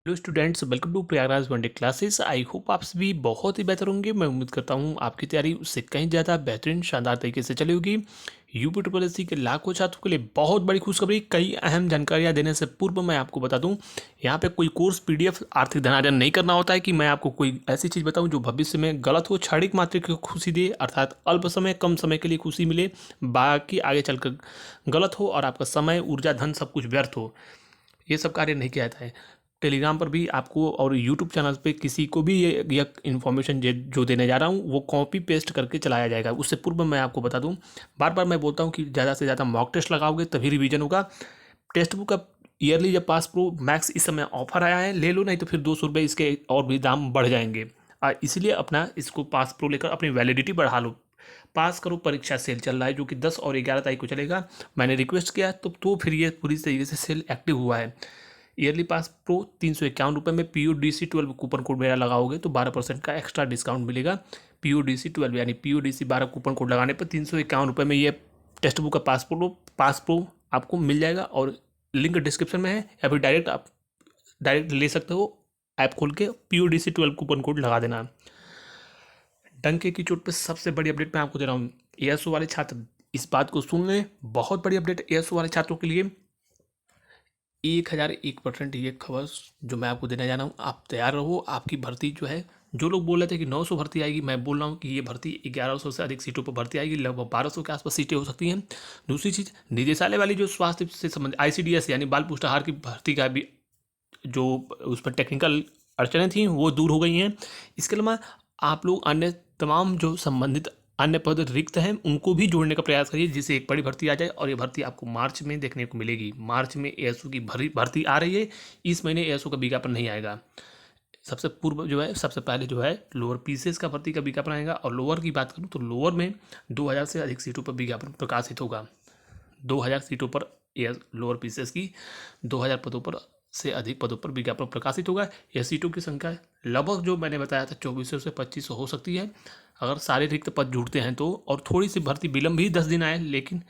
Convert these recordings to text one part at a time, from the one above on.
Hello students, welcome to Prayagraj one day classes. I hope आप सभी बहुत ही बेहतर होंगे। मैं उम्मीद करता हूँ आपकी तैयारी उससे कहीं ज़्यादा बेहतरीन शानदार तरीके से चली होगी। यूपी ट्रिपल एस सी के लाखों छात्रों के लिए बहुत बड़ी खुशखबरी। कई अहम जानकारियाँ देने से पूर्व मैं आपको बता दूँ, यहाँ पे कोई कोर्स पीडीएफ आर्थिक धनार्जन नहीं करना होता है कि मैं आपको कोई ऐसी चीज़ बताऊँ जो भविष्य में गलत हो, क्षणिक मात्र की खुशी दे, अर्थात अल्प समय कम समय के लिए खुशी मिले, बाकी आगे चलकर गलत हो और आपका समय ऊर्जा धन सब कुछ व्यर्थ हो। ये सब कार्य नहीं किया जाता है। टेलीग्राम पर भी आपको और यूट्यूब चैनल पे किसी को भी ये इन्फॉर्मेशन जो देने जा रहा हूँ वो कॉपी पेस्ट करके चलाया जाएगा। उससे पूर्व मैं आपको बता दूँ, बार बार मैं बोलता हूँ कि ज़्यादा से ज़्यादा मॉक टेस्ट लगाओगे तभी रिवीजन होगा। टेक्स्ट बुक का ईयरली जब पास प्रो मैक्स इस समय ऑफर आया है, ले लो, नहीं तो फिर 200 रुपये इसके और भी दाम बढ़ जाएंगे। इसलिए अपना इसको पास प्रो लेकर अपनी वैलिडिटी बढ़ा लो। पास करो परीक्षा सेल चल रहा है जो कि 10 और 11 तारीख को चलेगा। मैंने रिक्वेस्ट किया तो फिर ये पूरी तरीके से सेल एक्टिव हुआ है। ईयरली पास प्रो 351 रुपये में PUDC12 कूपन कोड मेरा लगाओगे तो 12% का एक्स्ट्रा डिस्काउंट मिलेगा। PUDC12 यानी PUDC12 कूपन कोड लगाने पर 351 रुपये में ये टेक्स्ट बुक का पास प्रो आपको मिल जाएगा। और लिंक डिस्क्रिप्शन में है या फिर डायरेक्ट ले सकते हो। ऐप खोल के PUDC12 कूपन कोड लगा देना। डंके की चोट पे सबसे बड़ी अपडेट मैं आपको दे रहा हूँ। एएसओ वाले छात्र इस बात को सुन लें, बहुत बड़ी अपडेट एएसओ वाले छात्रों के लिए। 1001% ये खबर जो मैं आपको देने जा रहा हूँ, आप तैयार रहो। आपकी भर्ती जो है, जो लोग बोल रहे थे कि 900 भर्ती आएगी, मैं बोल रहा हूँ कि ये भर्ती 1100 से अधिक सीटों पर भर्ती आएगी। लगभग 1200 के आसपास सीटें हो सकती हैं। दूसरी चीज़, निदेशालय वाली जो स्वास्थ्य से संबंधित ICDS यानी बाल पुष्टाहार की भर्ती का भी जो उस पर टेक्निकल अड़चनें थी वो दूर हो गई हैं। इसके अलावा आप लोग अन्य तमाम जो संबंधित अन्य पद रिक्त हैं उनको भी जोड़ने का प्रयास करिए, जिससे एक बड़ी भर्ती आ जाए। और ये भर्ती आपको मार्च में देखने को मिलेगी। मार्च में एएसओ की भर्ती आ रही है। इस महीने एएसओ का विज्ञापन नहीं आएगा। सबसे पूर्व जो है, सबसे पहले जो है लोअर पीसीएस का भर्ती का विज्ञापन आएगा। और लोअर की बात करूँ तो लोअर में 2000 से अधिक सीटों पर विज्ञापन प्रकाशित होगा। 2000 सीटों पर लोअर पीसीएस की 2000 पदों पर से अधिक पदों पर विज्ञापन प्रकाशित होगा। यह सीटों की संख्या लगभग जो मैंने बताया था 2400 से 2500 हो सकती है, अगर सारे रिक्त पद जुड़ते हैं तो। और थोड़ी सी भर्ती विलम्ब भी 10 दिन आए, लेकिन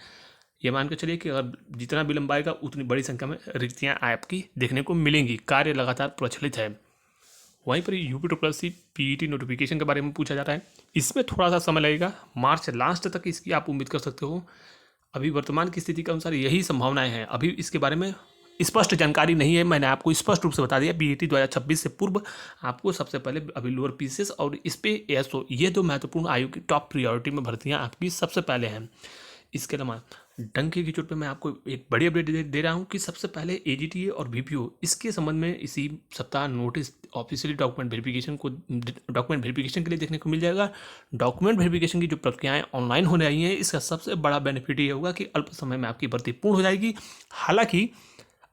ये मान के चलिए कि अगर जितना विलम्ब आएगा उतनी बड़ी संख्या में रिक्तियाँ आपकी देखने को मिलेंगी। कार्य लगातार प्रचलित है। वहीं पर UP triple S C PET notification के बारे में पूछा जा रहा है। इसमें थोड़ा सा समय लगेगा, मार्च लास्ट तक इसकी आप उम्मीद कर सकते हो। अभी वर्तमान की स्थिति के अनुसार यही संभावनाएं हैं। अभी इसके बारे में स्पष्ट जानकारी नहीं है। मैंने आपको स्पष्ट रूप से बता दिया, पीईटी 2026 से पूर्व आपको सबसे पहले अभी लोअर पीसीएस और इस पे एएसओ, ये दो महत्वपूर्ण आयु की टॉप प्रायोरिटी में भर्तियां आपकी सबसे पहले हैं। इसके अलावा डंके की चोट पे मैं आपको एक बड़ी अपडेट दे रहा हूँ कि सबसे पहले एजीटीए और बीपीओ इसके संबंध में इसी सप्ताह नोटिस ऑफिशियली डॉक्यूमेंट वेरिफिकेशन के लिए देखने को मिल जाएगा। डॉक्यूमेंट वेरिफिकेशन की जो प्रक्रियाएं ऑनलाइन होने आई हैं, इसका सबसे बड़ा बेनिफिट ये होगा कि अल्प समय में आपकी भर्ती पूर्ण हो जाएगी। हालांकि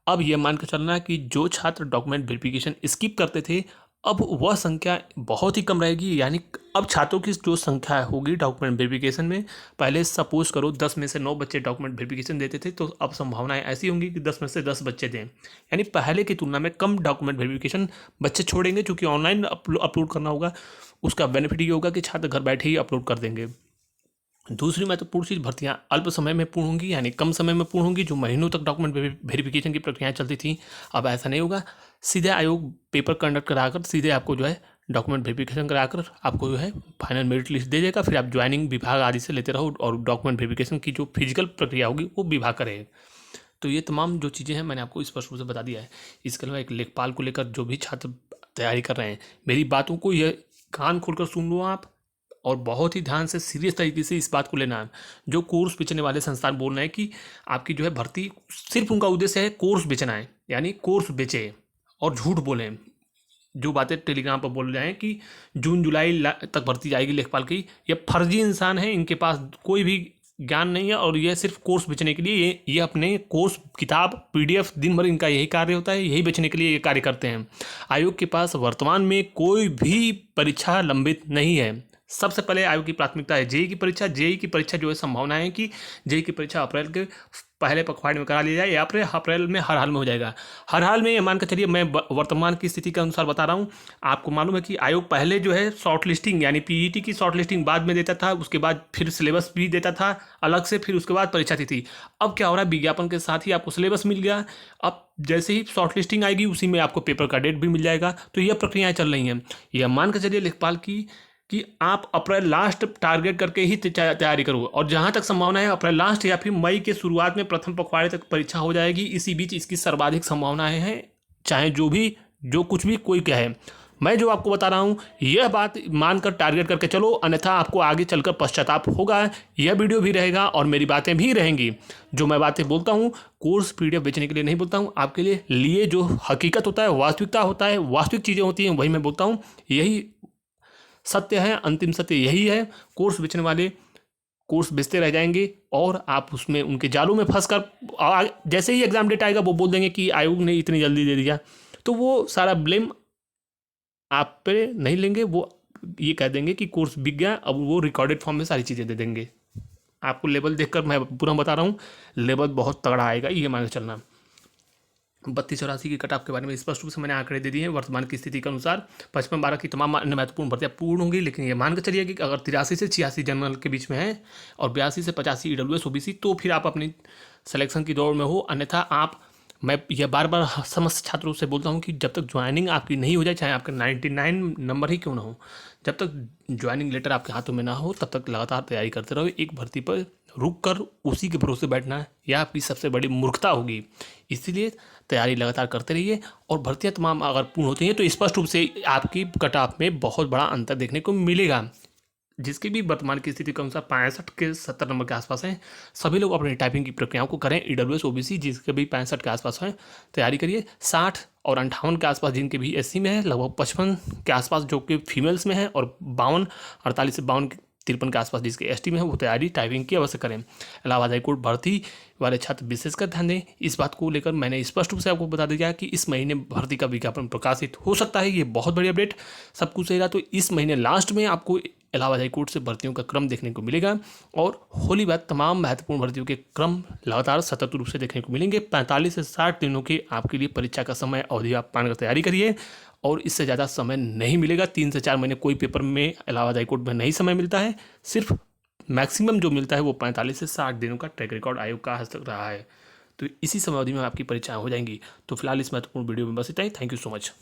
अब यह मानकर चलना है कि जो छात्र डॉक्यूमेंट वेरिफिकेशन स्किप करते थे, अब वह संख्या बहुत ही कम रहेगी। यानी अब छात्रों की जो संख्या होगी डॉक्यूमेंट वेरिफिकेशन में, पहले सपोज करो 10 में से 9 बच्चे डॉक्यूमेंट वेरिफिकेशन देते थे, तो अब संभावनाएं ऐसी होंगी कि 10 में से 10 बच्चे दें। यानी पहले की तुलना में कम डॉक्यूमेंट वेरिफिकेशन बच्चे छोड़ेंगे, चूँकि ऑनलाइन अपलोड करना होगा। उसका बेनिफिट ये होगा कि छात्र घर बैठे ही अपलोड कर देंगे। दूसरी महत्वपूर्ण चीज़, भर्तियां अल्प समय में पूर्ण होंगी, यानी कम समय में पूर्ण होंगी। जो महीनों तक डॉक्यूमेंट वेरिफिकेशन की प्रक्रियाएं चलती थी, अब ऐसा नहीं होगा। सीधे आयोग पेपर कंडक्ट कराकर सीधे आपको जो है डॉक्यूमेंट वेरिफिकेशन कराकर आपको जो है फाइनल मेरिट लिस्ट दे देगा। फिर आप ज्वाइनिंग विभाग आदि से लेते रहो और डॉक्यूमेंट वेरिफिकेशन की जो फिजिकल प्रक्रिया होगी वो विभाग करेगा। तो ये तमाम जो चीज़ें हैं मैंने आपको स्पष्ट रूप से बता दिया है। इसके अलावा एक लेखपाल को लेकर जो भी छात्र तैयारी कर रहे हैं, मेरी बातों को ये कान खोलकर सुन लो आप, और बहुत ही ध्यान से सीरियस तरीके से इस बात को लेना है। जो कोर्स बेचने वाले संस्थान बोल रहे हैं कि आपकी जो है भर्ती, सिर्फ उनका उद्देश्य है कोर्स बेचना है, यानी कोर्स बेचे और झूठ बोले। जो बातें टेलीग्राम पर बोल रहे हैं कि जून जुलाई तक भर्ती जाएगी लेखपाल की, ये फर्जी इंसान है। इनके पास कोई भी ज्ञान नहीं है और ये सिर्फ कोर्स बेचने के लिए ये अपने कोर्स किताब PDF दिन भर इनका यही कार्य होता है, यही बेचने के लिए ये कार्य करते हैं। आयोग के पास वर्तमान में कोई भी परीक्षा लंबित नहीं है। सबसे पहले आयोग की प्राथमिकता है जेईई की परीक्षा। जेईई की परीक्षा जो है संभावना है कि जेईई की परीक्षा अप्रैल के पहले पखवाड़े में करा लिया जाए या फिर अप्रैल में हर हाल में हो जाएगा। हर हाल में ये मान कर चलिए, मैं वर्तमान की स्थिति के अनुसार बता रहा हूँ। आपको मालूम है कि आयोग पहले जो है शॉर्ट लिस्टिंग यानी पीईटी की शॉर्ट लिस्टिंग बाद में देता था, उसके बाद फिर सिलेबस भी देता था अलग से, फिर उसके बाद परीक्षा तिथि। अब क्या हो रहा है, विज्ञापन के साथ ही आपको सिलेबस मिल गया। अब जैसे ही शॉर्ट लिस्टिंग आएगी उसी में आपको पेपर का डेट भी मिल जाएगा। तो यह प्रक्रियाएं चल रही हैं। यह मान कर चलिए लेखपाल की कि आप अप्रैल लास्ट टारगेट करके ही तैयारी करो, और जहां तक संभावना है अप्रैल लास्ट या फिर मई के शुरुआत में प्रथम पखवाड़े तक परीक्षा हो जाएगी। इसी बीच इसकी सर्वाधिक संभावनाएं हैं, चाहे जो कुछ भी कोई कहे। मैं जो आपको बता रहा हूं यह बात मानकर टारगेट करके चलो, अन्यथा आपको आगे चलकर पश्चाताप होगा। यह वीडियो भी रहेगा और मेरी बातें भी रहेंगी। जो मैं बातें बोलता हूँ कोर्स पीडीएफ बेचने के लिए नहीं बोलता हूँ, आपके लिए जो हकीकत होता है, वास्तविकता होता है, वास्तविक चीज़ें होती हैं, वही मैं बोलता हूँ। यही सत्य है, अंतिम सत्य यही है। कोर्स बेचने वाले कोर्स बेचते रह जाएंगे और आप उसमें उनके जालों में फंसकर जैसे ही एग्जाम डेट आएगा वो बोल देंगे कि आयोग ने इतनी जल्दी दे दिया, तो वो सारा ब्लेम आप पे नहीं लेंगे। वो ये कह देंगे कि कोर्स बिक गया, अब वो रिकॉर्डेड फॉर्म में सारी चीज़ें दे देंगे। आपको लेवल देखकर मैं पूरा बता रहा हूँ, लेवल बहुत तगड़ा आएगा, ये मान के चलना। 32-84 की कट ऑफ के बारे में स्पष्ट रूप से मैंने आंकड़े दे दिए हैं। वर्तमान की स्थिति के अनुसार 55-12 की तमाम अन्य महत्वपूर्ण भर्तियां पूर्ण होंगी, लेकिन ये मान के चलिए कि अगर 83 से 86 जनरल के बीच में है और 82 से 85 ईडब्ल्यूएस ओबीसी, तो फिर आप अपनी सिलेक्शन की दौड़ में हो। अन्यथा आप, मैं यह बार बार समस्त छात्रों से बोलता हूँ कि जब तक ज्वाइनिंग आपकी नहीं हो जाए, चाहे आपका 99 नंबर ही क्यों ना हो, जब तक ज्वाइनिंग लेटर आपके हाथों में ना हो तब तक लगातार तैयारी करते रहो। एक भर्ती पर रुक कर उसी के भरोसे बैठना यह आपकी सबसे बड़ी मूर्खता होगी। इसीलिए तैयारी लगातार करते रहिए, और भर्तियां तमाम अगर पूर्ण होती हैं तो स्पष्ट रूप से आपकी कट ऑफ में बहुत बड़ा अंतर देखने को मिलेगा। जिसकी भी वर्तमान की स्थिति के अनुसार 65 के 70 नंबर के आसपास हैं, सभी लोग अपनी टाइपिंग की प्रक्रियाओं को करें। ईडब्ल्यूएस ओबीसी जिसके भी 65 के आसपास हैं, तैयारी करिए। 60 और 58 के आसपास जिनके भी एससी में है, लगभग 55 के आसपास जो कि फीमेल्स में है, और 48 से 53 के आसपास जिसके एसटी में है, वो तैयारी टाइपिंग की अवश्य करें। इलाहाबाद हाईकोर्ट भर्ती वाले छात्र विशेषकर ध्यान दें। इस बात को लेकर मैंने स्पष्ट रूप से आपको बता दिया कि इस महीने भर्ती का विज्ञापन प्रकाशित हो सकता है। ये बहुत बड़ी अपडेट, सब कुछ सही रहा तो इस महीने लास्ट में आपको इलाहाबाद हाईकोर्ट से भर्तियों का क्रम देखने को मिलेगा, और होली बाद तमाम महत्वपूर्ण भर्तियों के क्रम लगातार सतत रूप से देखने को मिलेंगे। 45 से 60 दिनों के आपके लिए परीक्षा का समय अवधि आप मानकर तैयारी करिए, और इससे ज़्यादा समय नहीं मिलेगा। 3 से 4 महीने कोई पेपर में इलाहाबाद हाईकोर्ट में नहीं समय मिलता है, सिर्फ मैक्सिमम जो मिलता है वो 45 से 60 दिनों का ट्रैक रिकॉर्ड आयोग का आज तक रहा है। तो इसी समय अवधि में आपकी परीक्षाएं हो जाएंगी। तो फिलहाल इस महत्वपूर्ण वीडियो में बस इतना ही। Thank you so much.